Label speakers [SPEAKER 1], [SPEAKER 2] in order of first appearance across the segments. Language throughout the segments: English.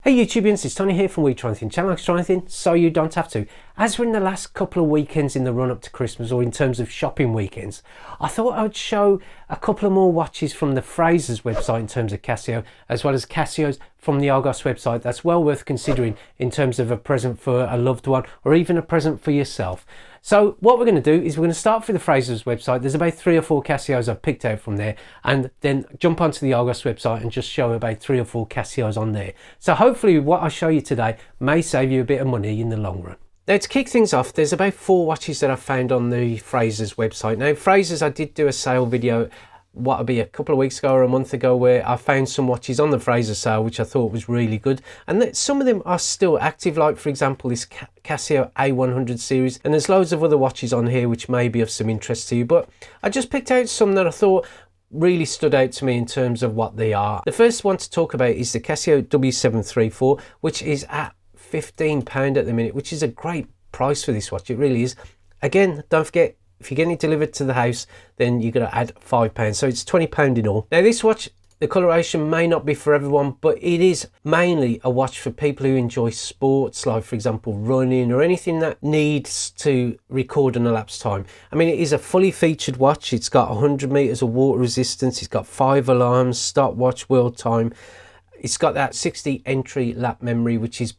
[SPEAKER 1] Hey YouTubians, it's Tony here from We Try Anything, channel Try Anything, so you don't have to. As we're in the last couple of weekends in the run up to Christmas, or in terms of shopping weekends, I thought I would show a couple of more watches from the FRASERS website in terms of Casio, as well as Casios from the Argos website. That's well worth considering in terms of a present for a loved one, or even a present for yourself. So what we're going to do is we're going to start with the FRASERS website. There's about 3 or 4 Casios I've picked out from there, and then jump onto the Argos website and just show about 3 or 4 Casios on there. So hopefully what I show you today may save you a bit of money in the long run. Now, to kick things off, there's about 4 watches that I've found on the FRASERS website. Now, FRASERS, I did do a sale video, what'll be a couple of weeks ago or a month ago, where I found some watches on the FRASER sale which I thought was really good, and that some of them are still active, like for example this Casio A100 series, and there's loads of other watches on here which may be of some interest to you, but I just picked out some that I thought really stood out to me in terms of what they are. The first one to talk about is the Casio W-734, which is at £15 at the minute, which is a great price for this watch. It really is. Again, don't forget, if you're getting it delivered to the house, then you're going to add £5, so it's £20 in all. Now this watch, the coloration may not be for everyone, but it is mainly a watch for people who enjoy sports, like for example running or anything that needs to record an elapsed time. I mean, it is a fully featured watch. It's got 100 meters of water resistance, it's got 5 alarms, stopwatch, world time. It's got that 60 entry lap memory, which is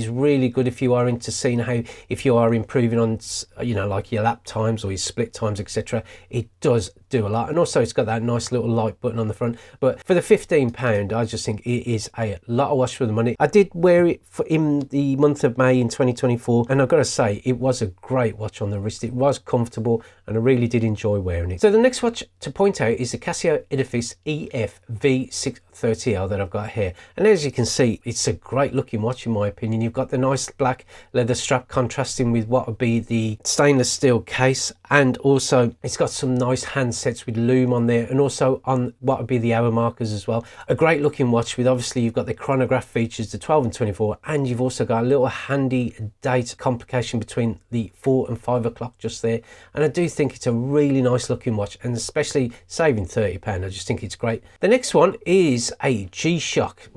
[SPEAKER 1] really good if you are into seeing how, if you are improving on, you know, like your lap times or your split times, etc. It does do a lot. And also it's got that nice little light button on the front. But for the £15, I just think it is a lot of watch for the money. I did wear it in the month of May in 2024, and I've got to say it was a great watch on the wrist. It was comfortable and I really did enjoy wearing it. So the next watch to point out is the Casio Edifice EF V630L that I've got here, and as you can see, it's a great looking watch in my opinion. You've got the nice black leather strap contrasting with what would be the stainless steel case, and also it's got some nice handsets with lume on there, and also on what would be the hour markers as well. A great looking watch with, obviously you've got the chronograph features, the 12 and 24, and you've also got a little handy date complication between the 4 and 5 o'clock just there. And I do think it's a really nice looking watch, and especially saving £30, I just think it's great. The next one is a G-Shock,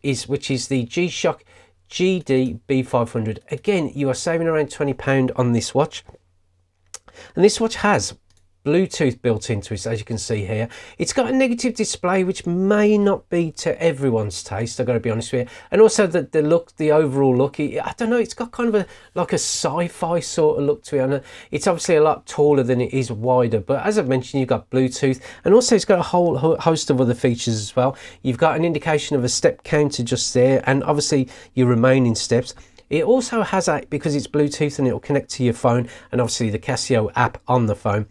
[SPEAKER 1] which is the G-Shock GD B500. Again, you are saving around £20 on this watch, and this watch has Bluetooth built into it, as you can see here. It's got a negative display which may not be to everyone's taste, I've got to be honest with you, and also the look, the overall look, I don't know, it's got kind of like a sci-fi sort of look to it, and it's obviously a lot taller than it is wider, but as I've mentioned, you've got Bluetooth, and also it's got a whole host of other features as well. You've got an indication of a step counter just there, and obviously your remaining steps. It also has because it's Bluetooth and it'll connect to your phone, and obviously the Casio app on the phone.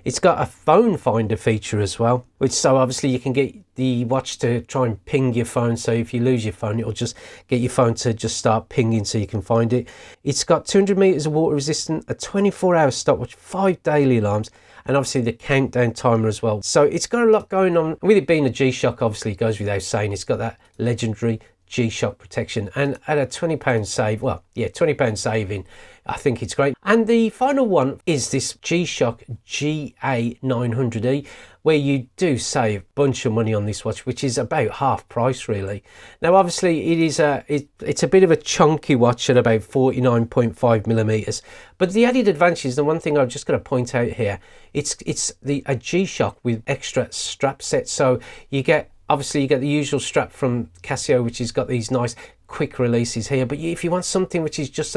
[SPEAKER 1] It's got a phone finder feature as well, which, so obviously you can get the watch to try and ping your phone, so if you lose your phone, it'll just get your phone to just start pinging so you can find it. It's got 200 meters of water resistant, a 24-hour stopwatch, 5 daily alarms, and obviously the countdown timer as well. So it's got a lot going on. With it being a G-Shock, obviously it goes without saying, it's got that legendary G-Shock protection, and at a £20 save, well, yeah, £20 saving, I think it's great. And the final one is this G-Shock GA900E, where you do save a bunch of money on this watch, which is about half price really. Now obviously it is it's a bit of a chunky watch at about 49.5 millimeters, but the added advantage is, the one thing I'm just going to point out here, it's a G-Shock with extra strap set. So you get, obviously you get the usual strap from Casio, which has got these nice quick releases here, but if you want something which is just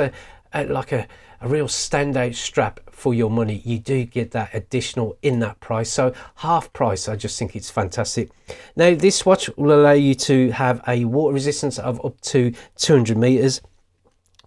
[SPEAKER 1] like a real standout strap for your money, you do get that additional in that price. So half price, I just think it's fantastic. Now this watch will allow you to have a water resistance of up to 200 meters.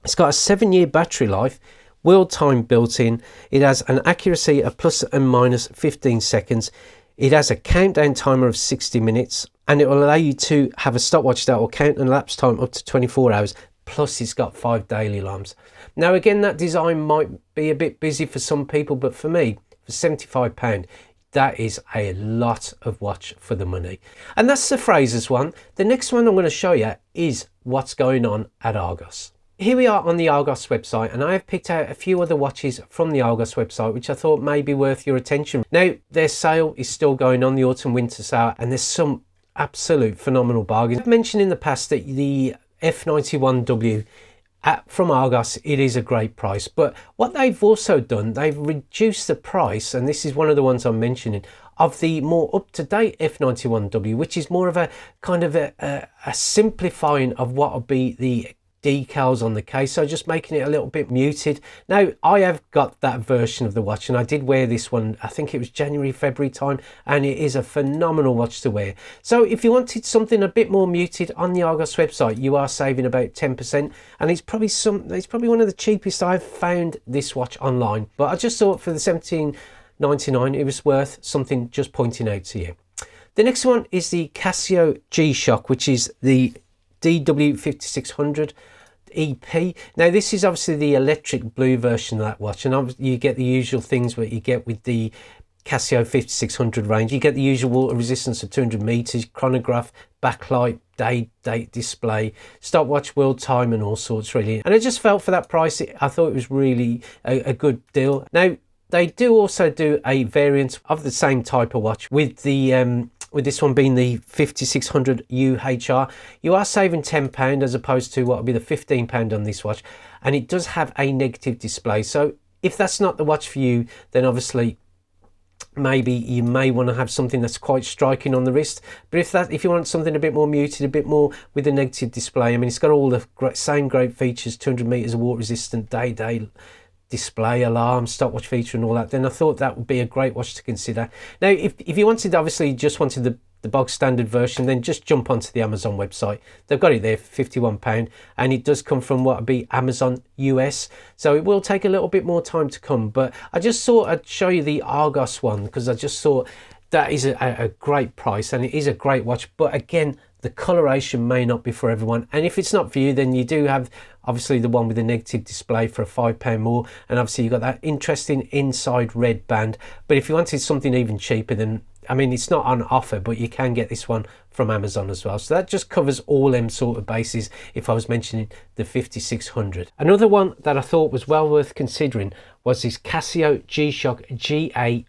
[SPEAKER 1] It's got a 7-year battery life, world time built in. It has an accuracy of plus and minus 15 seconds. It has a countdown timer of 60 minutes, and it will allow you to have a stopwatch that will count an elapsed time up to 24 hours. Plus it's got 5 daily alarms. Now again, that design might be a bit busy for some people, but for me, for £75, that is a lot of watch for the money. And that's the FRASERS one. The next one I'm going to show you is what's going on at Argos. Here we are on the Argos website, and I have picked out a few other watches from the Argos website which I thought may be worth your attention. Now their sale is still going on, the autumn winter sale, and there's some absolute phenomenal bargains. I've mentioned in the past that the F91W from Argos. It is a great price, but what they've also done, they've reduced the price, and this is one of the ones I'm mentioning, of the more up-to-date F91W, which is more of a kind of a simplifying of what will be the decals on the case, so just making it a little bit muted. Now I have got that version of the watch, and I did wear this one, I think it was January, February time, and it is a phenomenal watch to wear. So if you wanted something a bit more muted on the Argos website, you are saving about 10%, and it's probably one of the cheapest I've found this watch online. But I just thought for the $17.99 it was worth something just pointing out to you. The next one is the Casio G-Shock, which is the DW5600 EP. Now this is obviously the electric blue version of that watch, and obviously you get the usual things what you get with the Casio 5600 range. You get the usual water resistance of 200 meters, chronograph, backlight, date display, stopwatch, world time, and all sorts really. And I just felt for that price, I thought it was really a good deal. Now they do also do a variant of the same type of watch with the with this one being the 5600 UHR. You are saving £10 as opposed to what would be the £15 on this watch, and it does have a negative display. So if that's not the watch for you, then obviously maybe you may want to have something that's quite striking on the wrist. But if you want something a bit more muted, a bit more with a negative display, I mean, it's got all the same great features, 200 meters of water resistant, day display, alarm, stopwatch feature and all that, then I thought that would be a great watch to consider. Now if you wanted, obviously just wanted the bog standard version, then just jump onto the Amazon website. They've got it there for £51, and it does come from what would be Amazon US, so it will take a little bit more time to come. But I just thought I'd show you the Argos one because I just thought that is a great price, and it is a great watch. But again, the coloration may not be for everyone, and if it's not for you, then you do have obviously the one with the negative display for a £5 more, and obviously you've got that interesting inside red band. But if you wanted something even cheaper, then I mean, it's not on offer, but you can get this one from Amazon as well. So that just covers all them sort of bases if I was mentioning the 5600. Another one that I thought was well worth considering was this Casio G-Shock GA-B001,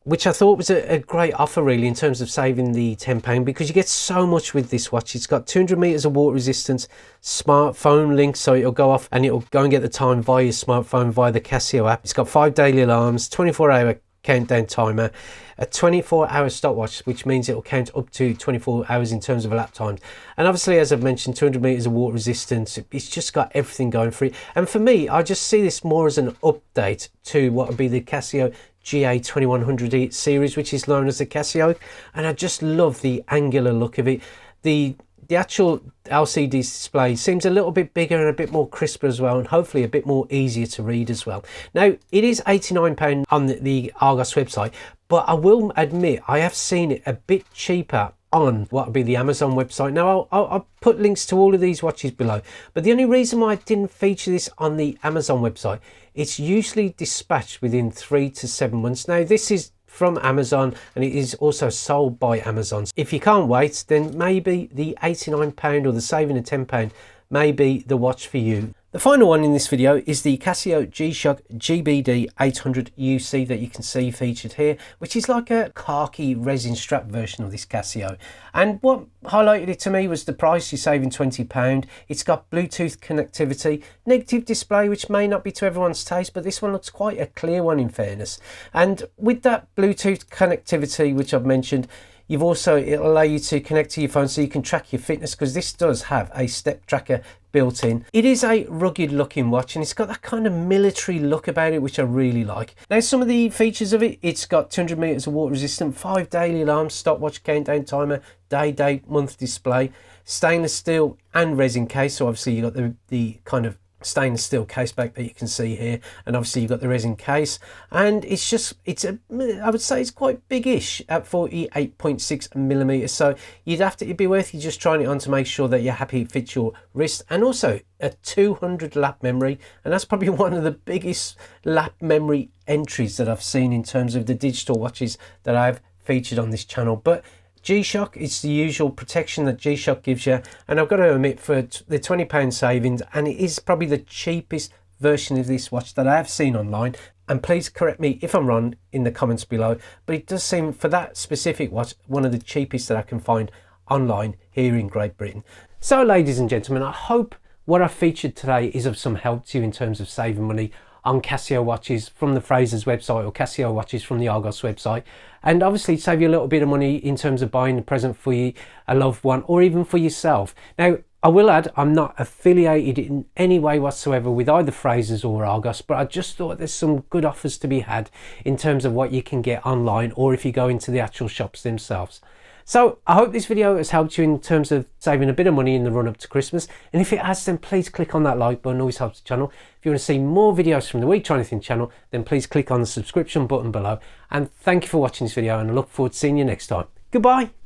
[SPEAKER 1] which I thought was a great offer really in terms of saving the £10, because you get so much with this watch. It's got 200 meters of water resistance, smartphone link, so it'll go off and it'll go and get the time via your smartphone via the Casio app. It's got 5 daily alarms, 24-hour countdown timer, a 24-hour stopwatch, which means it will count up to 24 hours in terms of lap times. And obviously, as I've mentioned, 200 meters of water resistance. It's just got everything going for it. And for me, I just see this more as an update to what would be the Casio GA-2100 series, which is known as the Casio. And I just love the angular look of it. The actual LCD display seems a little bit bigger and a bit more crisper as well, and hopefully a bit more easier to read as well. Now it is £89 on the Argos website, but I will admit I have seen it a bit cheaper on what would be the Amazon website. Now I'll put links to all of these watches below, but the only reason why I didn't feature this on the Amazon website, it's usually dispatched within 3 to 7 months. Now this is from Amazon, and it is also sold by Amazon. If you can't wait, then maybe the £89 or the saving of £10 may be the watch for you. The final one in this video is the Casio G-Shock GBD 800UC that you can see featured here, which is like a khaki resin strap version of this Casio. And what highlighted it to me was the price. You're saving £20. It's got Bluetooth connectivity, negative display, which may not be to everyone's taste, but this one looks quite a clear one in fairness. And with that Bluetooth connectivity, which I've mentioned, it'll allow you to connect to your phone so you can track your fitness, because this does have a step tracker built in. It is a rugged looking watch, and it's got that kind of military look about it, which I really like. Now some of the features of it, it's got 200 meters of water resistant, 5 daily alarms, stopwatch, countdown timer, day, date, month display, stainless steel and resin case. So obviously you've got the kind of stainless steel case back that you can see here, and obviously you've got the resin case, and I would say it's quite big-ish at 48.6 millimeters. So it'd be worth you just trying it on to make sure that you're happy it fits your wrist. And also a 200 lap memory, and that's probably one of the biggest lap memory entries that I've seen in terms of the digital watches that I've featured on this channel. But G-Shock, it's the usual protection that G-Shock gives you, and I've got to admit, for the £20 savings, and it is probably the cheapest version of this watch that I have seen online, and please correct me if I'm wrong in the comments below, but it does seem, for that specific watch, one of the cheapest that I can find online here in Great Britain. So ladies and gentlemen, I hope what I featured today is of some help to you in terms of saving money on Casio watches from the FRASERS website or Casio watches from the Argos website, and obviously save you a little bit of money in terms of buying a present for you, a loved one, or even for yourself. Now I will add, I'm not affiliated in any way whatsoever with either FRASERS or Argos, but I just thought there's some good offers to be had in terms of what you can get online or if you go into the actual shops themselves. So I hope this video has helped you in terms of saving a bit of money in the run up to Christmas, and if it has, then please click on that like button, always helps the channel. If you want to see more videos from the We Try Anything channel, then please click on the subscription button below, and thank you for watching this video, and I look forward to seeing you next time. Goodbye.